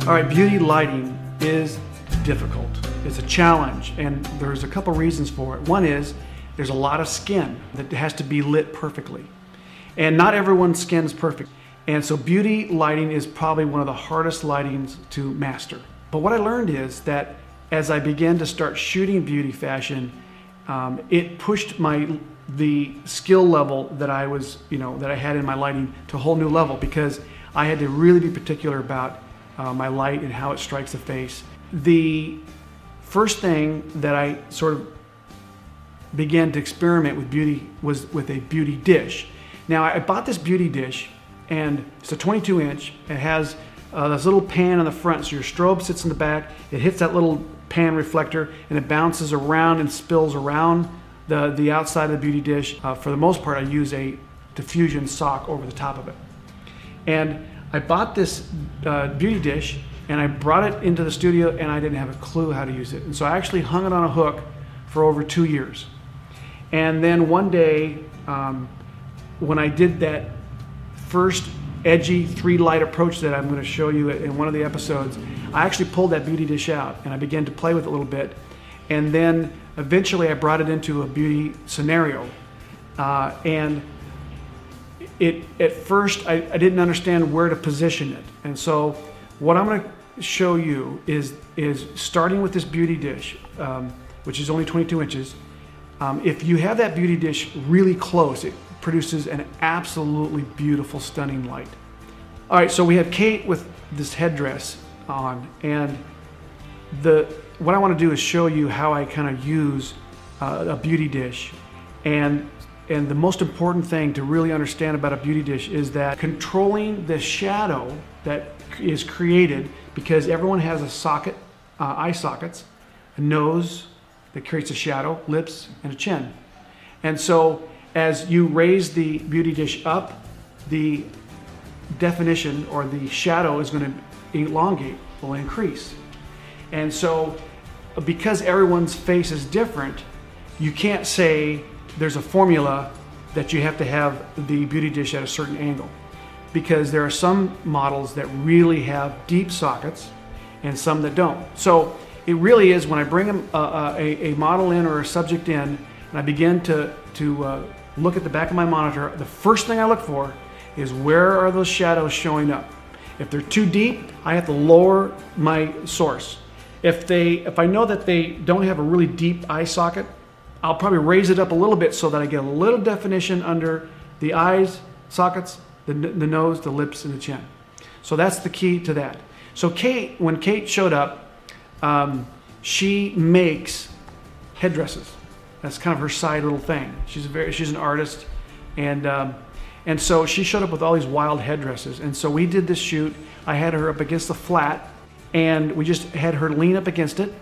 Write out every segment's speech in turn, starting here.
All right, beauty lighting is difficult. It's a challenge, and there's a couple reasons for it. One is there's a lot of skin that has to be lit perfectly, and not everyone's skin is perfect. And so beauty lighting is probably one of the hardest lightings to master. But what I learned is that as I began to start shooting beauty fashion, it pushed the skill level that I was, that I had in my lighting to a whole new level, because I had to really be particular about my light and how it strikes the face. The first thing that I sort of began to experiment with beauty was with a beauty dish. Now, I bought this beauty dish, and it's a 22-inch. It has this little pan on the front, so your strobe sits in the back. It hits that little pan reflector, and it bounces around and spills around the outside of the beauty dish. For the most part, I use a diffusion sock over the top of it. And I bought this beauty dish, and I brought it into the studio, and I didn't have a clue how to use it. And so I actually hung it on a hook for over 2 years. And then one day, when I did that first edgy 3-light approach that I'm going to show you in one of the episodes, I actually pulled that beauty dish out, and I began to play with it a little bit. And then eventually I brought it into a beauty scenario. And at first I didn't understand where to position it. And so what I'm going to show you is starting with this beauty dish, which is only 22 inches. If you have that beauty dish really close, it produces an absolutely beautiful, stunning light. All right, so we have Kate with this headdress on, and what I want to do is show you how I kind of use a beauty dish. And the most important thing to really understand about a beauty dish is that controlling the shadow that is created, because everyone has a socket, eye sockets, a nose that creates a shadow, lips, and a chin. And so as you raise the beauty dish up, the definition or the shadow is going to elongate, will increase. And so because everyone's face is different, you can't say there's a formula that you have to have the beauty dish at a certain angle, because there are some models that really have deep sockets and some that don't. So it really is, when I bring a model in or a subject in, and I begin to look at the back of my monitor, the first thing I look for is where are those shadows showing up. If they're too deep, I have to lower my source. If I know that they don't have a really deep eye socket, I'll probably raise it up a little bit so that I get a little definition under the eyes sockets, the nose, the lips, and the chin. So that's the key to that. So when Kate showed up, she makes headdresses. That's kind of her side little thing. She's an artist, and so she showed up with all these wild headdresses. And so we did this shoot. I had her up against the flat, and we just had her lean up against it.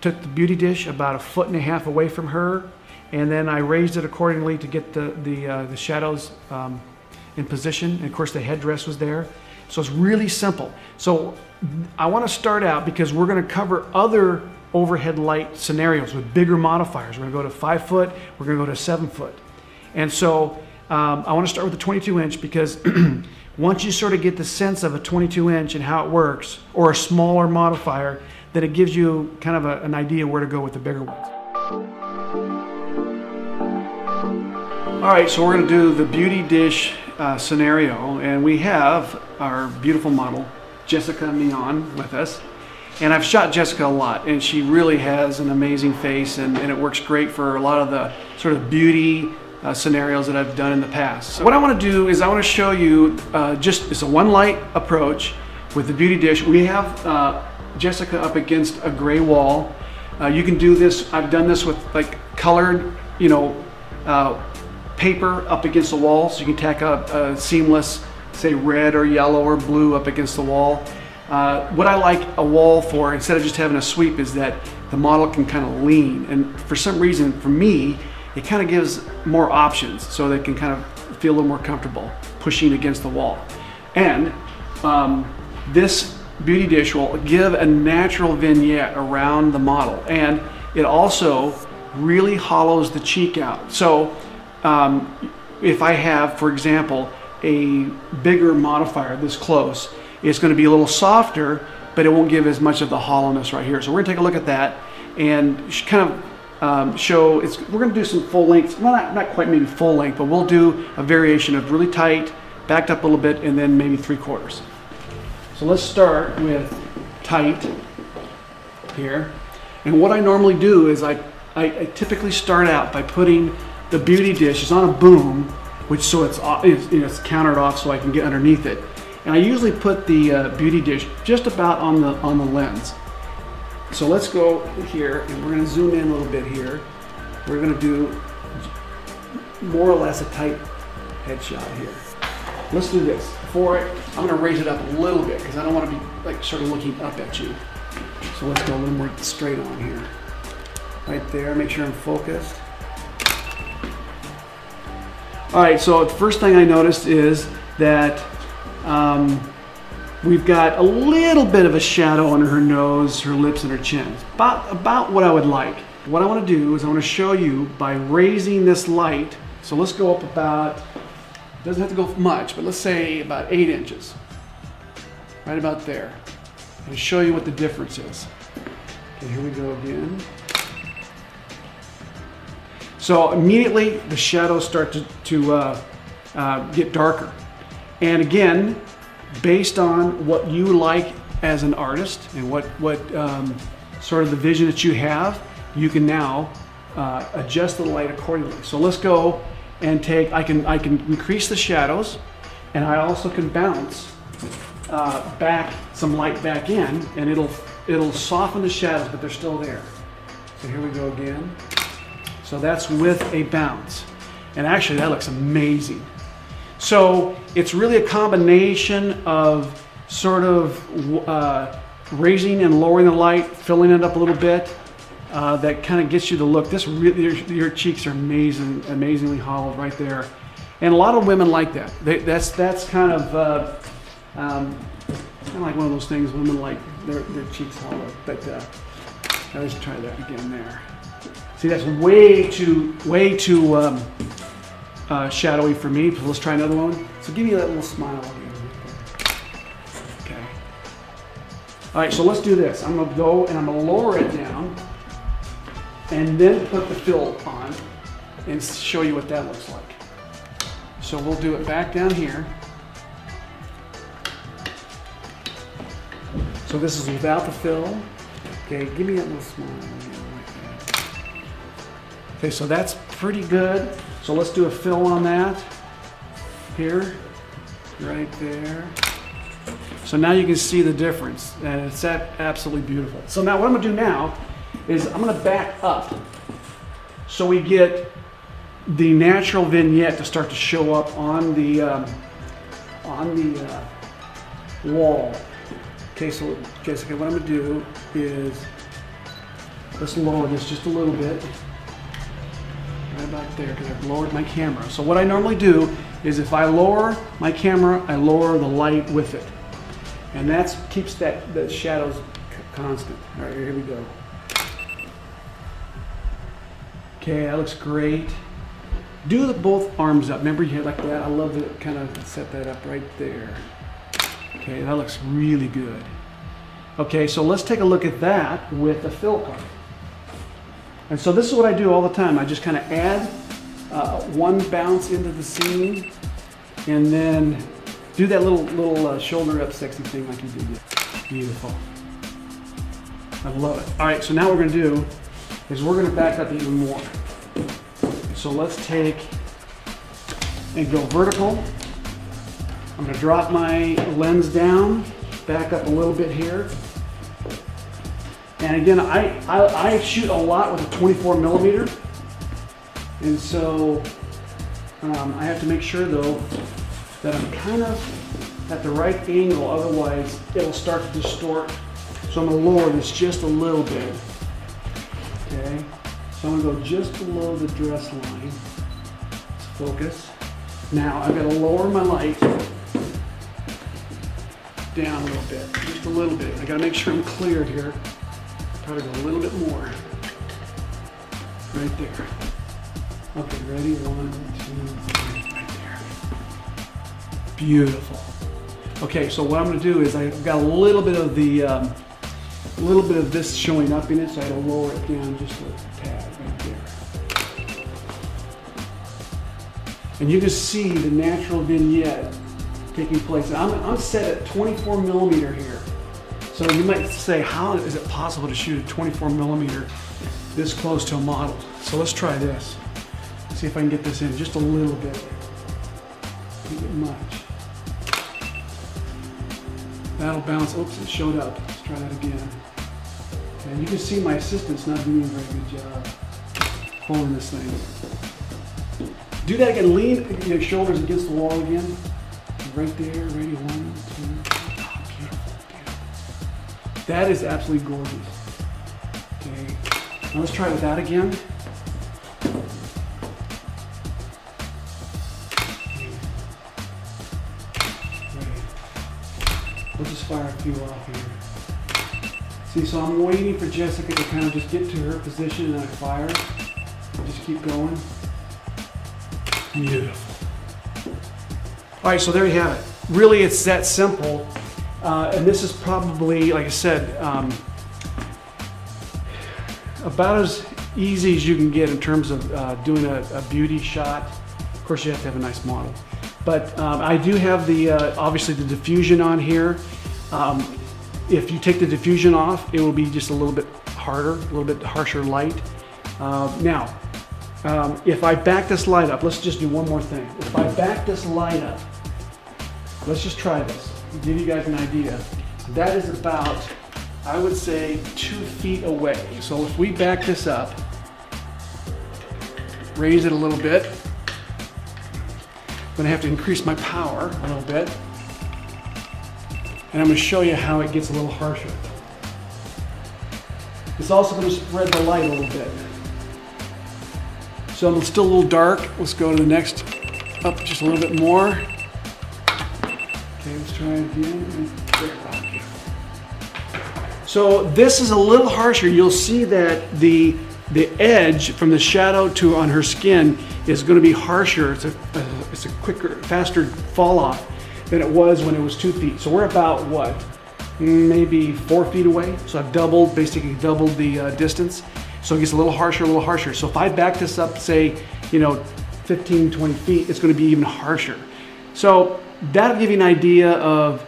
Took the beauty dish about 1.5 feet away from her, and then I raised it accordingly to get the shadows in position. And of course, the headdress was there. So it's really simple. So I want to start out, because we're going to cover other overhead light scenarios with bigger modifiers. We're going to go to 5 foot. We're going to go to 7 foot. And so I want to start with the 22-inch, because once you sort of get the sense of a 22-inch and how it works, or a smaller modifier, then it gives you kind of an idea where to go with the bigger ones. All right, so we're going to do the beauty dish scenario, and we have our beautiful model, Jessica Mion, with us. And I've shot Jessica a lot, and she really has an amazing face, and it works great for a lot of the sort of beauty scenarios that I've done in the past. So what I want to do is I want to show you it's a one light approach with the beauty dish. We have Jessica up against a gray wall. You can do this, I've done this with like colored, paper up against the wall, so you can tack up a seamless, say red or yellow or blue up against the wall. What I like a wall for, instead of just having a sweep, is that the model can kind of lean, and for some reason, for me, it kind of gives more options, so they can kind of feel a little more comfortable pushing against the wall. And this beauty dish will give a natural vignette around the model, and it also really hollows the cheek out. So if I have, for example, a bigger modifier this close, it's going to be a little softer but it won't give as much of the hollowness right here. So we're gonna take a look at that and kind of show, we're gonna do some full length, well, not quite maybe full length, but we'll do a variation of really tight, backed up a little bit, and then maybe 3/4. So let's start with tight here. And what I normally do is I typically start out by putting the beauty dish is on a boom, which so it's countered off so I can get underneath it. And I usually put the beauty dish just about on the lens. So let's go here, and we're going to zoom in a little bit here. We're going to do more or less a tight headshot here. Let's do this. Before I'm going to raise it up a little bit because I don't want to be like sort of looking up at you. So let's go a little more straight on here. Right there, make sure I'm focused. All right, so the first thing I noticed is that we've got a little bit of a shadow under her nose, her lips, and her chin. About what I would like. What I want to do is I want to show you by raising this light. So let's go up about, doesn't have to go much, but let's say about 8 inches. Right about there. And show you what the difference is. Okay, here we go again. So immediately the shadows start to get darker. And again, based on what you like as an artist and what sort of the vision that you have, you can now adjust the light accordingly. So let's go and I can increase the shadows, and I also can bounce back some light back in, and it'll soften the shadows, but they're still there. So here we go again. So that's with a bounce. And actually that looks amazing. So it's really a combination of sort of raising and lowering the light, filling it up a little bit, that kind of gets you the look. This really, your cheeks are amazingly hollowed right there. And a lot of women like that. That's kind of like one of those things women like their cheeks hollowed. But let's try that again there. See, that's way too shadowy for me. So let's try another one. So give me that little smile again. Okay. All right, so let's do this. I'm gonna go and I'm gonna lower it down and then put the fill on and show you what that looks like. So we'll do it back down here. So this is without the fill. Okay, give me that little smile again. Okay, so that's pretty good. So let's do a fill on that here, right there. So now you can see the difference, and it's absolutely beautiful. So now what I'm gonna do now is I'm gonna back up so we get the natural vignette to start to show up on the wall. Okay, so Jessica, what I'm gonna do is let's lower this just a little bit. Right about there, because I've lowered my camera. So what I normally do is if I lower my camera, I lower the light with it. And that keeps the shadows constant. All right, here we go. Okay, that looks great. Do both arms up. Remember you had like that? I love to kind of set that up right there. Okay, that looks really good. Okay, so let's take a look at that with a fill card. And so this is what I do all the time. I just kind of add one bounce into the scene and then do that little shoulder up sexy thing like you did. Beautiful. I love it. All right, so now what we're gonna do is we're gonna back up even more. So let's take and go vertical. I'm gonna drop my lens down, back up a little bit here. And again, I shoot a lot with a 24mm, and so I have to make sure though that I'm kind of at the right angle, otherwise it'll start to distort. So I'm going to lower this just a little bit. Okay, so I'm going to go just below the dress line. Focus. Now I've got to lower my light down a little bit, just a little bit. I got to make sure I'm clear here. Try to go a little bit more. Right there. Okay, ready? 1, 2, 3, right there. Beautiful. Okay, so what I'm going to do is I've got a little bit of this showing up in it, so I had to lower it down just a tad right there. And you can see the natural vignette taking place. I'm set at 24 millimeter here. So you might say, how is it possible to shoot a 24 millimeter this close to a model? So let's try this. See if I can get this in just a little bit. Not get much. That'll bounce. Oops, it showed up. Let's try that again. And you can see my assistant's not doing a very good job holding this thing. Do that again. Lean your shoulders against the wall again. Right there. Ready? 1, 2. Oh, beautiful, beautiful. That is absolutely gorgeous. Okay. Now let's try with that again. We'll just fire a few off here. See, so I'm waiting for Jessica to kind of just get to her position and I fire. Just keep going. Beautiful. All right, so there you have it. Really, it's that simple. And this is probably, like I said, about as easy as you can get in terms of doing a beauty shot. Of course, you have to have a nice model. But I do have the, obviously the diffusion on here. If you take the diffusion off, it will be just a little bit harder, a little bit harsher light. Now, if I back this light up, let's just do one more thing. If I back this light up, let's just try this, give you guys an idea. That is about, I would say, 2 feet away. So if we back this up, raise it a little bit, I'm going to have to increase my power a little bit. And I'm going to show you how it gets a little harsher. It's also going to spread the light a little bit. So it's still a little dark. Let's go to the next, up just a little bit more. Okay, let's try it again. So this is a little harsher. You'll see that the edge from the shadow to on her skin is going to be harsher. It's a quicker, faster fall off than it was when it was 2 feet. So we're about what? Maybe 4 feet away. So I've doubled, basically doubled the distance. So it gets a little harsher, a little harsher. So if I back this up, say, 15, 20 feet, it's going to be even harsher. So that'll give you an idea of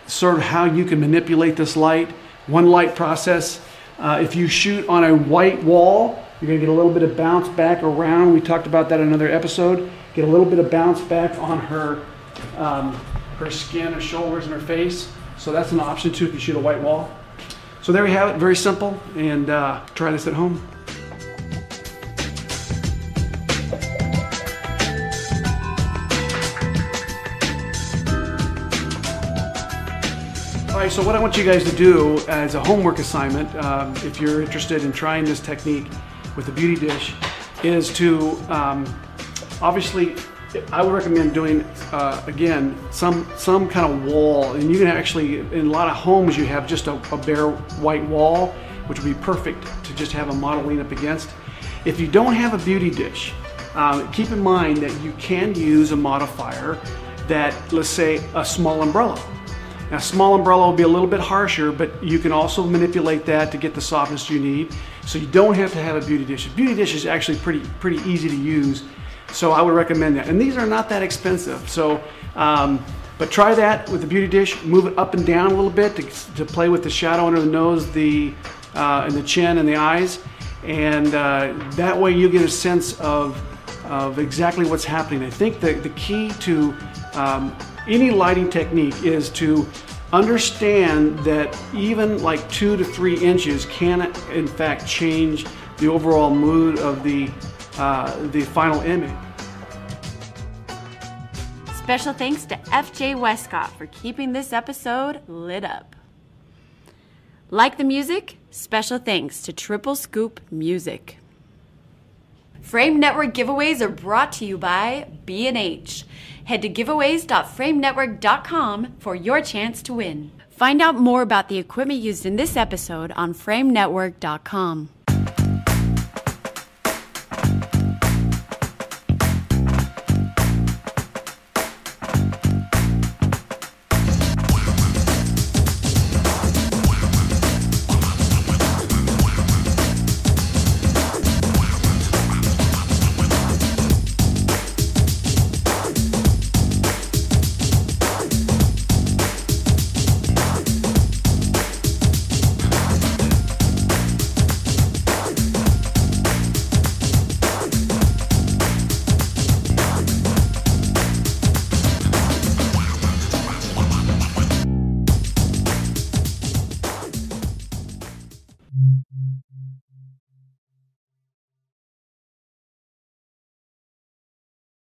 sort of how you can manipulate this light. One light process. If you shoot on a white wall, you're going to get a little bit of bounce back around. We talked about that in another episode. Get a little bit of bounce back on her skin, her shoulders, and her face. So that's an option too if you shoot a white wall. So there we have it, very simple, and try this at home. All right, so what I want you guys to do as a homework assignment, if you're interested in trying this technique with the beauty dish, is to obviously, I would recommend doing again some kind of wall, and you can actually, in a lot of homes, you have just a bare white wall, which would be perfect to just have a model lean up against. If you don't have a beauty dish, keep in mind that you can use a modifier that, let's say, a small umbrella. Now, small umbrella will be a little bit harsher, but you can also manipulate that to get the softness you need. So you don't have to have a beauty dish. A beauty dish is actually pretty easy to use. So I would recommend that. And these are not that expensive. So, but try that with the beauty dish. Move it up and down a little bit to play with the shadow under the nose, and the chin and the eyes. And that way you get a sense of exactly what's happening. I think that the key to any lighting technique is to understand that even like 2 to 3 inches can in fact change the overall mood of the final image. Special thanks to FJ Westcott for keeping this episode lit up. Like the music? Special thanks to Triple Scoop Music. Frame Network giveaways are brought to you by B&H. Head to giveaways.framenetwork.com for your chance to win. Find out more about the equipment used in this episode on framenetwork.com.